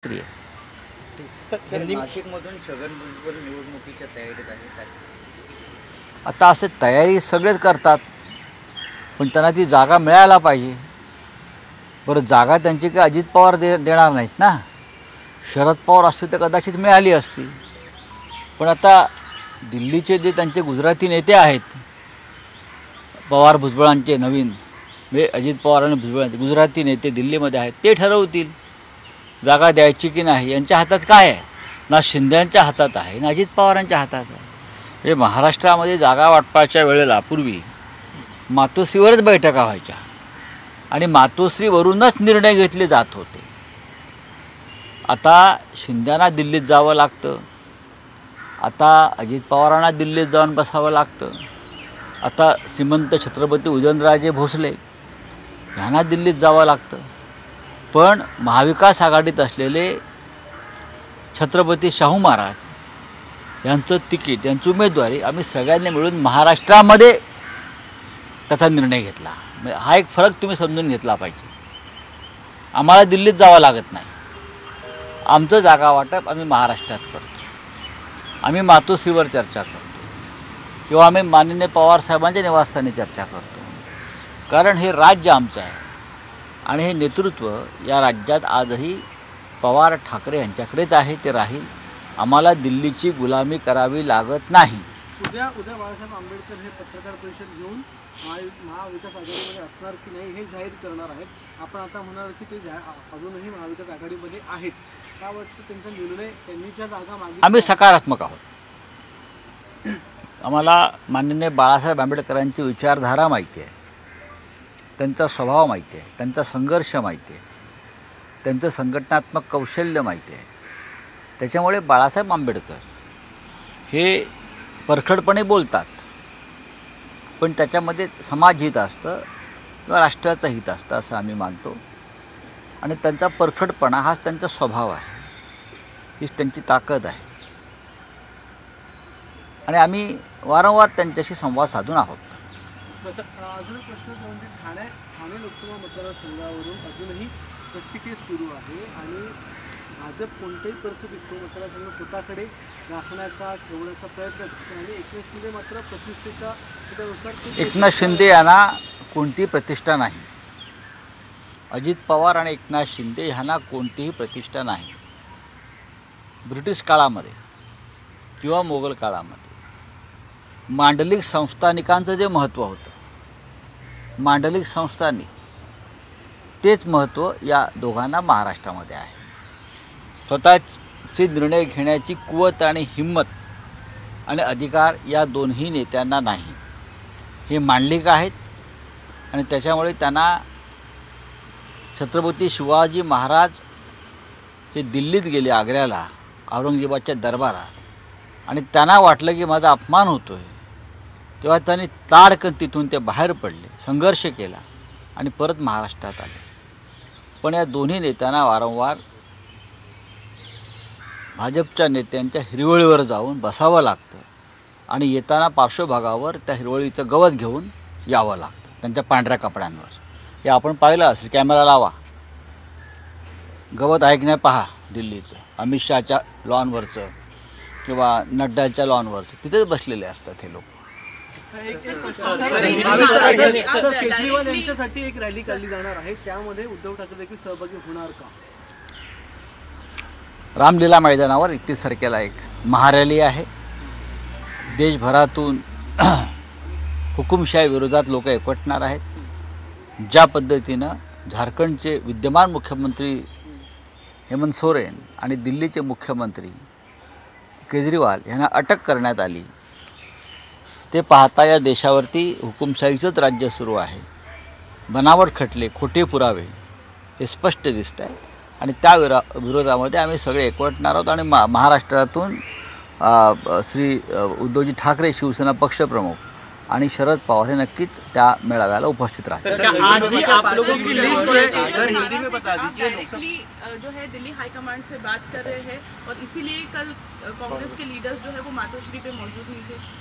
क्रिया नाशिकमधून छगन भुजबळ निवडणुकीच्या तयारीत आहे काय? आता असे तयारी सगळेच करतात, पण त्यांना ती जागा मिळायला पाहिजे. बरं, जागा त्यांची काय अजित पवार देणार नाहीत ना. शरद पवार असते तर कदाचित मिळाली असती. पण आता दिल्लीचे जे त्यांचे गुजराती नेते आहेत, पवार भुजबळांचे नवीन, म्हणजे अजित पवार आणि भुजबळांचे गुजराती नेते दिल्लीमध्ये आहेत, ते ठरवतील जागा द्यायची की नाही. यांच्या हातात काय आहे? ना शिंदेच्या हातात आहे ना अजित पवारांच्या हातात आहे. म्हणजे महाराष्ट्रामध्ये जागा वाटपाच्या वेळेला पूर्वी मातोश्रीवरच बैठका व्हायच्या आणि मातोश्रीवरूनच निर्णय घेतले जात होते. आता शिंदेना दिल्लीत जावं लागतं, आता अजित पवारांना दिल्लीत जाऊन बसावं लागतं, आता श्रीमंत छत्रपती उदयनराजे भोसले यांना दिल्लीत जावं लागतं. पण महाविकास आघाडीत असलेले छत्रपती शाहू महाराज यांचं तिकीट, यांची उमेदवारी आम्ही सगळ्यांनी मिळून महाराष्ट्रामध्ये त्याचा निर्णय घेतला. हा एक फरक तुम्ही समजून घेतला पाहिजे. आम्हाला दिल्लीत जावं लागत नाही. आमचं जागा वाटप आम्ही महाराष्ट्रात करतो. आम्ही मातोश्रीवर चर्चा करतो किंवा आम्ही माननीय पवार साहेबांच्या निवासस्थानी चर्चा करतो. कारण हे राज्य आमचं आहे आणि हे नेतृत्व या राज्यात आजही पवार ठाकरे यांच्याकडेच आहे, ते राहील. आम्हाला दिल्लीची गुलामी करावी लागत नाही. उद्या बाळासाहेब आंबेडकर हे पत्रकार परिषद घेऊन महाविकास आघाडीमध्ये असणार की नाही हे जाहीर करणार आहेत. आपण आता म्हणाल की ते अजूनही महाविकास आघाडीमध्ये आहेत. काय वाटतं त्यांचा निर्णय, त्यांनी ज्या जागा मागितल्या? आम्ही सकारात्मक आहोत. आम्हाला माननीय बाळासाहेब आंबेडकरांची विचारधारा माहिती आहे, त्यांचा स्वभाव माहिती आहे, त्यांचा संघर्ष माहिती आहे, त्यांचं संघटनात्मक कौशल्य माहिती आहे. त्याच्यामुळे बाळासाहेब आंबेडकर हे परखडपणे बोलतात, पण त्याच्यामध्ये समाजहित असतं किंवा राष्ट्राचं हित असतं असं आम्ही मानतो. आणि त्यांचा परखडपणा हा त्यांचा स्वभाव आहे, हीच त्यांची ताकद आहे. आणि आम्ही वारंवार त्यांच्याशी संवाद साधून आहोत. अजून एक प्रश्न म्हणजे ठाणे लोकसभा मतदारसंघावरून अजूनही रस्सीखेच सुरू आहे आणि भाजप कोणत्याही परिस्थितीत तो मतदारसंघ स्वतःकडे राखण्याचा, ठेवण्याचा प्रयत्न करतो आणि एकनाथ शिंदे मात्र प्रतिष्ठेच्या त्यानुसार एकनाथ शिंदे यांना कोणतीही प्रतिष्ठा नाही. अजित पवार आणि एकनाथ शिंदे ह्यांना कोणतीही प्रतिष्ठा नाही. ब्रिटिश काळामध्ये किंवा मोगल काळामध्ये मांडलिक संस्थानिकांचं जे महत्त्व होतं, मांडलिक संस्थानिक, तेच महत्त्व या दोघांना महाराष्ट्रामध्ये आहे. स्वतःचे निर्णय घेण्याची कुवत आणि हिंमत आणि अधिकार या दोन्ही नेत्यांना नाही. हे मांडलिक आहेत आणि त्याच्यामुळे त्यांना छत्रपती शिवाजी महाराज हे दिल्लीत गेले, आग्र्याला, औरंगजेबाच्या दरबारात, आणि त्यांना वाटलं की माझा अपमान होतो आहे, तेव्हा त्यांनी ताडकन तिथून ते बाहेर पडले, संघर्ष केला आणि परत महाराष्ट्रात आले. पण या दोन्ही नेत्यांना वारंवार भाजपच्या नेत्यांच्या हिरवळीवर जाऊन बसावं लागतं आणि येताना पार्श्वभागावर त्या हिरवळीचं गवत घेऊन यावं लागतं, त्यांच्या पांढऱ्या कपड्यांवर. हे आपण पाहिलं असेल, कॅमेरा लावा, गवत आहे की नाही पहा दिल्लीचं, अमित शहाच्या लॉनवरचं किंवा नड्डाच्या लॉनवरचं, तिथेच बसलेले असतात हे लोक. केजरीवाल यांच्यासाठी एक रॅली काढली जाणार आहे, त्यामध्ये उद्धव ठाकरे देखील सहभागी होणार का? रामलीला मैदानावर 31 तारखेला एक महारॅली आहे. देशभरातून हुकुमशाही विरोधात लोक एकवटणार आहेत. ज्या पद्धतीनं झारखंडचे विद्यमान मुख्यमंत्री हेमंत सोरेन आणि दिल्लीचे मुख्यमंत्री केजरीवाल यांना अटक करण्यात आली, ते पाहता या देशावरती हुकुमशाहीचंच राज्य सुरू आहे. बनावट खटले, खोटे पुरावे हे स्पष्ट दिसत आहे आणि त्या विरोधामध्ये आम्ही सगळे एकवटणार आहोत. आणि महाराष्ट्रातून श्री उद्धवजी ठाकरे, शिवसेना पक्षप्रमुख आणि शरद पवार हे नक्कीच त्या मेळाव्याला उपस्थित राहतील. जो है दिल्ली हाईकमांड से बात कर रहे हैं और इसीलिए कल कांग्रेस के लीडर्स जो है वो मातोश्री पे मौजूद नहीं थे.